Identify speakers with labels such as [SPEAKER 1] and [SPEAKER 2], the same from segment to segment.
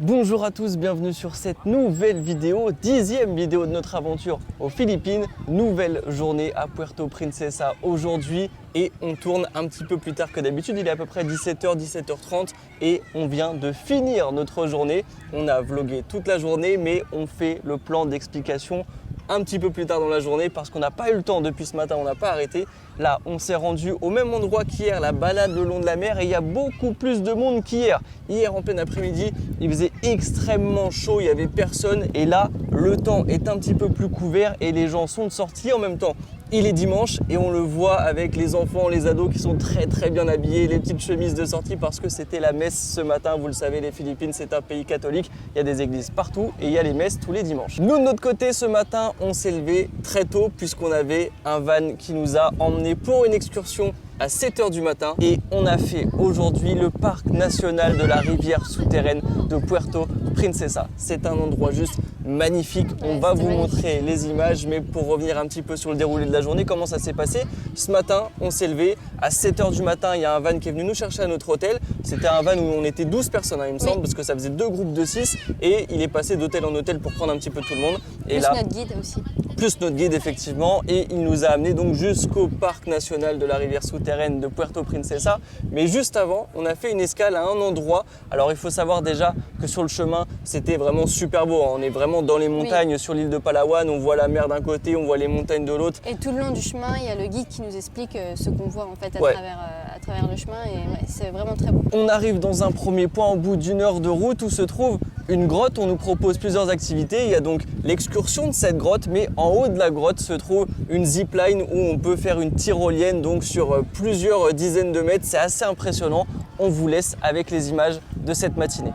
[SPEAKER 1] Bonjour à tous, bienvenue sur cette nouvelle vidéo, 10e vidéo de notre aventure aux Philippines. Nouvelle journée à Puerto Princesa aujourd'hui et on tourne un petit peu plus tard que d'habitude. Il est à peu près 17h, 17h30 et on vient de finir notre journée. On a vlogué toute la journée mais on fait le plan d'explication un petit peu plus tard dans la journée parce qu'on n'a pas eu le temps depuis ce matin, on n'a pas arrêté. Là, on s'est rendu au même endroit qu'hier, la balade le long de la mer, et il y a beaucoup plus de monde qu'hier. Hier, en plein après-midi, il faisait extrêmement chaud, il n'y avait personne. Et là, le temps est un petit peu plus couvert et les gens sont sortis en même temps. Il est dimanche et on le voit avec les enfants, les ados qui sont très bien habillés, les petites chemises de sortie parce que c'était la messe ce matin. Vous le savez, les Philippines, c'est un pays catholique. Il y a des églises partout et il y a les messes tous les dimanches. Nous, de notre côté, ce matin, on s'est levé très tôt puisqu'on avait un van qui nous a emmenés pour une excursion à 7h du matin et on a fait aujourd'hui le parc national de la rivière souterraine de Puerto Princesa. C'est un endroit juste magnifique. On va vous montrer les images, mais pour revenir un petit peu sur le déroulé de la journée, comment ça s'est passé. Ce matin, on s'est levé à 7h du matin. Il y a un van qui est venu nous chercher à notre hôtel. C'était un van où on était 12 personnes, il me semble, parce que ça faisait 2 groupes de 6 et il est passé d'hôtel en hôtel pour prendre un petit peu tout le monde. Et
[SPEAKER 2] plus
[SPEAKER 1] là,
[SPEAKER 2] notre guide aussi.
[SPEAKER 1] Plus notre guide effectivement, et il nous a amené donc jusqu'au parc national de la rivière souterraine de Puerto Princesa. Mais juste avant, on a fait une escale à un endroit. Alors il faut savoir déjà que sur le chemin, c'était vraiment super beau. On est vraiment dans les montagnes sur l'île de Palawan, on voit la mer d'un côté, on voit les montagnes de l'autre.
[SPEAKER 2] Et tout le long du chemin, il y a le guide qui nous explique ce qu'on voit en fait à travers le chemin, et c'est vraiment très beau.
[SPEAKER 1] On arrive dans un premier point au bout d'une heure de route où se trouve une grotte. On nous propose plusieurs activités. Il y a donc l'excursion de cette grotte, mais en haut de la grotte se trouve une zipline où on peut faire une tyrolienne donc sur plusieurs dizaines de mètres. C'est assez impressionnant. On vous laisse avec les images de cette matinée.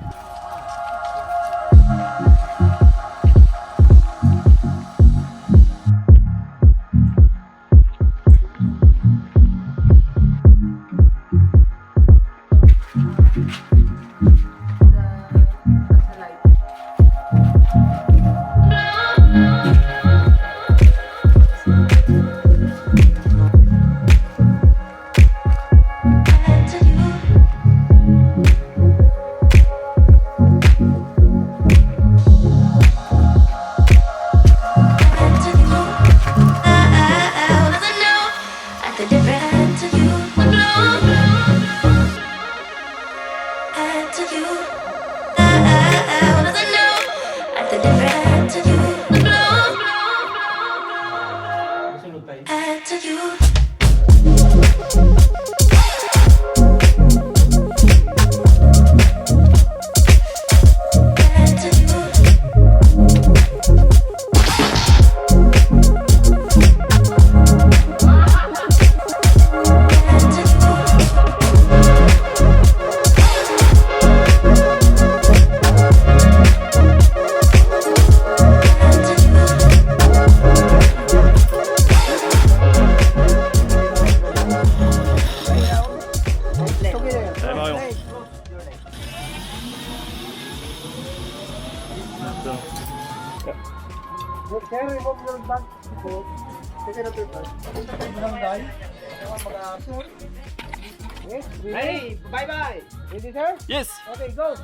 [SPEAKER 3] Hey, bye bye. Ready, sir?
[SPEAKER 1] Yes.
[SPEAKER 3] Okay, go.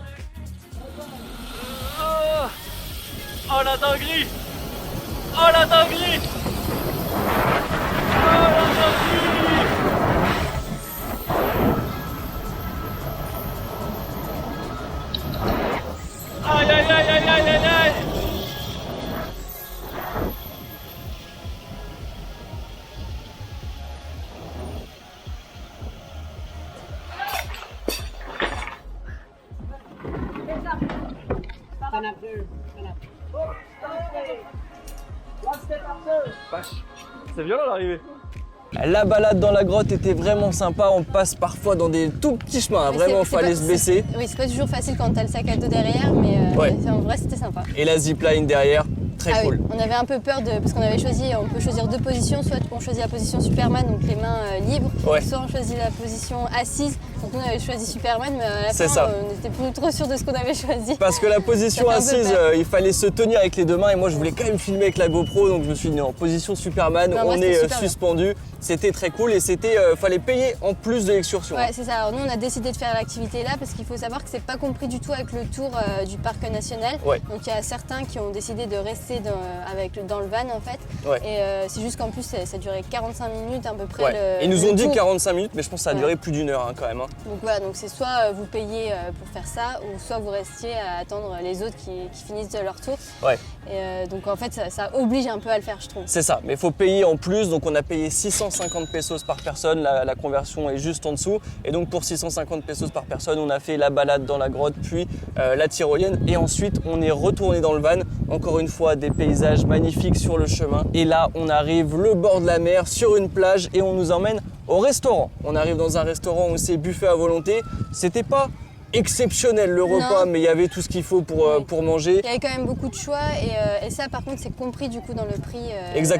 [SPEAKER 1] Oh la dinguerie! Oh la dinguerie! Oh la dinguerie! Aïe aïe aïe aïe aïe aïe aïe!
[SPEAKER 3] Stand up, sir. Stand up. One step up, sir.
[SPEAKER 1] Vache, c'est violent l'arrivée. La balade dans la grotte était vraiment sympa. On passe parfois dans des tout petits chemins. Vraiment, fallait se baisser.
[SPEAKER 2] Oui, c'est pas toujours facile quand t'as le sac à dos derrière, mais en vrai, c'était sympa.
[SPEAKER 1] Et la zipline derrière, Très cool.
[SPEAKER 2] Oui. On avait un peu peur parce qu'on avait choisi, on peut choisir 2 positions, soit on choisit la position Superman, donc les mains libres, soit on choisit la position assise. Donc nous on avait choisi Superman, mais à la fin on n'était plus trop sûr de ce qu'on avait choisi.
[SPEAKER 1] Parce que la position assise, il fallait se tenir avec les 2 mains et moi je voulais quand même filmer avec la GoPro, donc je me suis dit en position Superman, on est suspendu. C'était très cool et fallait payer en plus de l'excursion.
[SPEAKER 2] Ouais, c'est ça. Alors nous on a décidé de faire l'activité là parce qu'il faut savoir que c'est pas compris du tout avec le tour du parc national.
[SPEAKER 1] Ouais.
[SPEAKER 2] Donc il y a certains qui ont décidé de rester dans le van en fait.
[SPEAKER 1] Ouais.
[SPEAKER 2] Et c'est juste qu'en plus ça durait 45 minutes à peu près.
[SPEAKER 1] Ouais. Ils nous ont dit 45 minutes, mais je pense que ça a duré plus d'1 heure quand même.
[SPEAKER 2] Donc voilà, donc c'est soit vous payez pour faire ça, ou soit vous restiez à attendre les autres qui finissent leur tour.
[SPEAKER 1] Ouais.
[SPEAKER 2] Et donc en fait ça oblige un peu à le faire, je trouve.
[SPEAKER 1] C'est ça, mais il faut payer en plus, donc on a payé 650 pesos par personne, la conversion est juste en dessous. Et donc pour 650 pesos par personne, on a fait la balade dans la grotte, puis la tyrolienne, et ensuite on est retourné dans le van. Encore une fois, des paysages magnifiques sur le chemin. Et là, on arrive le bord de la mer, sur une plage, et on nous emmène au restaurant. On arrive dans un restaurant où c'est buffet à volonté. C'était pas exceptionnel le repas, mais il y avait tout ce qu'il faut pour manger.
[SPEAKER 2] Il y avait quand même beaucoup de choix et ça par contre c'est compris du coup dans le prix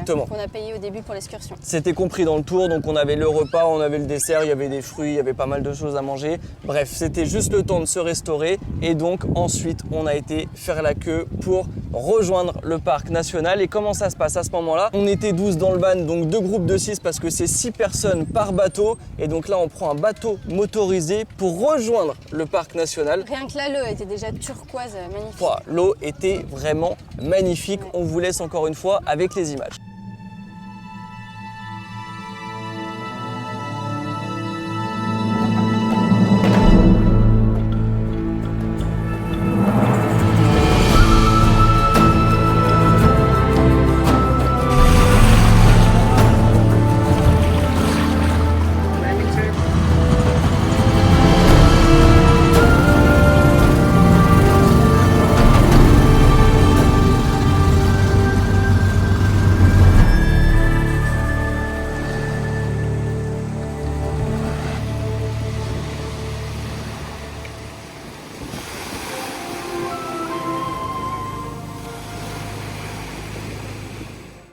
[SPEAKER 2] qu'on a payé au début pour l'excursion.
[SPEAKER 1] C'était compris dans le tour, donc on avait le repas, on avait le dessert, il y avait des fruits, il y avait pas mal de choses à manger. Bref, c'était juste le temps de se restaurer et donc ensuite on a été faire la queue pour rejoindre le parc national. Et comment ça se passe à ce moment-là? On était 12 dans le van, donc 2 groupes de 6 parce que c'est 6 personnes par bateau et donc là on prend un bateau motorisé pour rejoindre le parc national.
[SPEAKER 2] Rien que là, l'eau était déjà turquoise, magnifique.
[SPEAKER 1] L'eau était vraiment magnifique. On vous laisse encore une fois avec les images.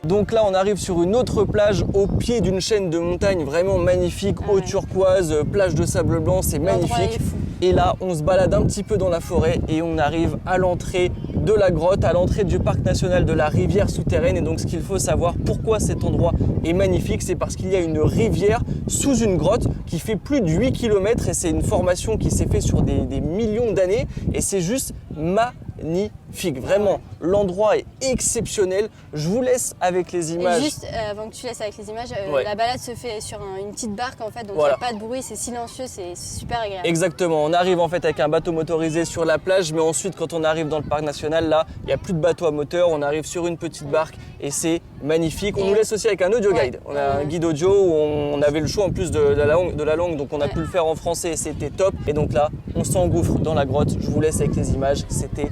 [SPEAKER 1] Donc là, on arrive sur une autre plage au pied d'une chaîne de montagnes vraiment magnifique, eau turquoise, plage de sable blanc, c'est magnifique. Et là, on se balade un petit peu dans la forêt et on arrive à l'entrée de la grotte, à l'entrée du parc national de la rivière souterraine. Et donc, ce qu'il faut savoir, pourquoi cet endroit est magnifique, c'est parce qu'il y a une rivière sous une grotte qui fait plus de 8 km et c'est une formation qui s'est faite sur des millions d'années et c'est juste magnifique. Vraiment, l'endroit est exceptionnel. Je vous laisse avec les images.
[SPEAKER 2] Et juste avant que tu laisses avec les images, la balade se fait sur une petite barque en fait, donc il n'y a pas de bruit, c'est silencieux, c'est super agréable.
[SPEAKER 1] Exactement, on arrive en fait avec un bateau motorisé sur la plage, mais ensuite quand on arrive dans le parc national, là, il n'y a plus de bateau à moteur, on arrive sur une petite barque et c'est magnifique. On nous laisse aussi avec un audio guide. On a un guide audio où on avait le choix en plus de la langue, donc on a pu le faire en français et c'était top. Et donc là, on s'engouffre dans la grotte, je vous laisse avec les images, c'était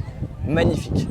[SPEAKER 1] magnifique.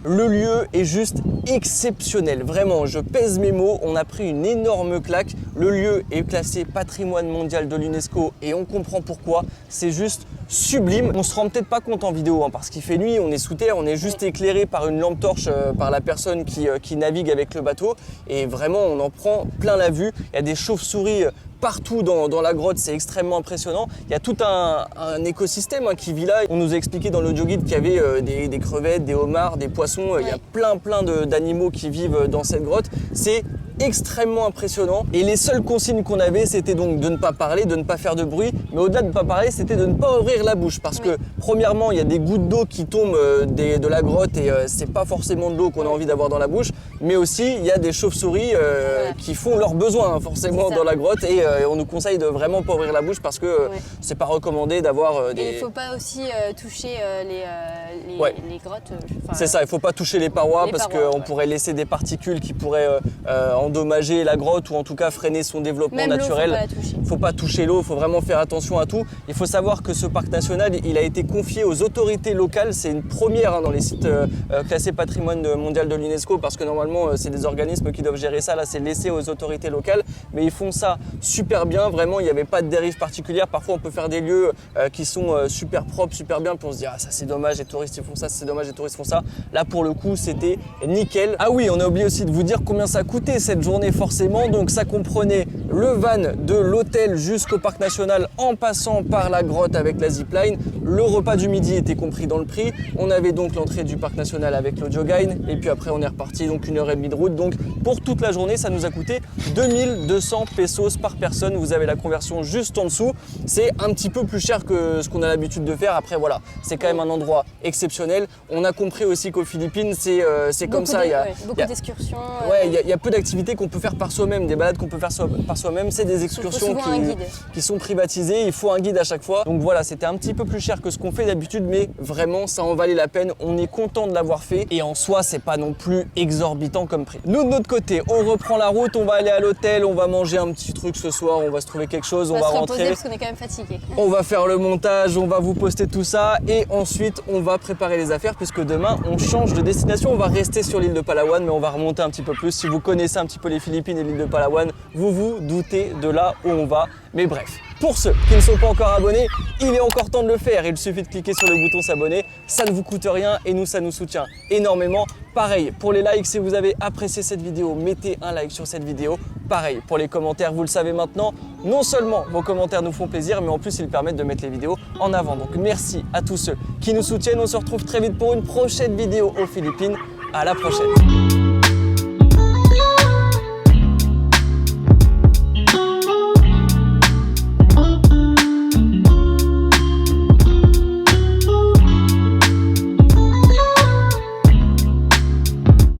[SPEAKER 1] Le lieu est juste exceptionnel, vraiment, je pèse mes mots, on a pris une énorme claque. Le lieu est classé patrimoine mondial de l'UNESCO et on comprend pourquoi, c'est juste sublime. On se rend peut-être pas compte en vidéo parce qu'il fait nuit, on est sous terre, on est juste éclairé par une lampe torche par la personne qui navigue avec le bateau et vraiment on en prend plein la vue. Il y a des chauves-souris partout dans la grotte, c'est extrêmement impressionnant. Il y a tout un écosystème qui vit là. On nous a expliqué dans l'audio guide qu'il y avait des crevettes, des homards, des poissons. Il y a plein d'animaux qui vivent dans cette grotte. C'est extrêmement impressionnant et les seules consignes qu'on avait c'était donc de ne pas parler, de ne pas faire de bruit, mais au-delà de ne pas parler c'était de ne pas ouvrir la bouche parce que premièrement il y a des gouttes d'eau qui tombent de la grotte et c'est pas forcément de l'eau qu'on a envie d'avoir dans la bouche, mais aussi il y a des chauves-souris qui font leurs besoins forcément dans la grotte et on nous conseille de vraiment pas ouvrir la bouche parce que c'est pas recommandé d'avoir des...
[SPEAKER 2] Il faut pas aussi toucher les grottes.
[SPEAKER 1] C'est ça, il faut pas toucher les parois parce qu'on pourrait laisser des particules qui pourraient endommager la grotte ou en tout cas freiner son développement
[SPEAKER 2] même
[SPEAKER 1] naturel. Il faut pas toucher l'eau, il faut vraiment faire attention à tout. Il faut savoir que ce parc national, il a été confié aux autorités locales. C'est une première dans les sites classés patrimoine mondial de l'UNESCO parce que normalement c'est des organismes qui doivent gérer ça. Là c'est laissé aux autorités locales, mais ils font ça super bien. Vraiment, il n'y avait pas de dérive particulière. Parfois on peut faire des lieux qui sont super propres, super bien, puis on se dit ah ça c'est dommage, les touristes ils font ça, c'est dommage, les touristes font ça. Là pour le coup c'était nickel. Ah oui, on a oublié aussi de vous dire combien ça coûtait cette journée forcément. Donc ça comprenait le van de l'hôtel jusqu'au parc national en passant par la grotte avec la zipline. Le repas du midi était compris dans le prix. On avait donc l'entrée du parc national avec l'audio guide et puis après on est reparti, donc 1h30 de route. Donc pour toute la journée ça nous a coûté 2200 pesos par personne. Vous avez la conversion juste en dessous. C'est un petit peu plus cher que ce qu'on a l'habitude de faire. Après voilà, c'est quand même un endroit exceptionnel. On a compris aussi qu'aux Philippines c'est comme ça. Il y a
[SPEAKER 2] beaucoup d'excursions.
[SPEAKER 1] Il y a peu d'activités qu'on peut faire par soi-même, des balades qu'on peut faire par soi-même. C'est des excursions qui sont privatisées. Il faut un guide à chaque fois. Donc voilà, c'était un petit peu plus cher que ce qu'on fait d'habitude, mais vraiment ça en valait la peine. On est content de l'avoir fait et en soi c'est pas non plus exorbitant comme prix. Nous de notre côté, on reprend la route, on va aller à l'hôtel, on va manger un petit truc ce soir, on va se trouver quelque chose, on va rentrer
[SPEAKER 2] parce qu'on est quand même fatigué.
[SPEAKER 1] On va faire le montage, on va vous poster tout ça et ensuite on va préparer les affaires puisque demain on change de destination. On va rester sur l'île de Palawan mais on va remonter un petit peu plus. Si vous connaissez un petit peu les Philippines et l'île de Palawan, vous vous doutez de là où on va. Mais bref, pour ceux qui ne sont pas encore abonnés, il est encore temps de le faire. Il suffit de cliquer sur le bouton s'abonner, ça ne vous coûte rien et nous ça nous soutient énormément. Pareil pour les likes, si vous avez apprécié cette vidéo, mettez un like sur cette vidéo. Pareil pour les commentaires, vous le savez maintenant, non seulement vos commentaires nous font plaisir, mais en plus ils permettent de mettre les vidéos en avant. Donc merci à tous ceux qui nous soutiennent. On se retrouve très vite pour une prochaine vidéo aux Philippines. À la prochaine.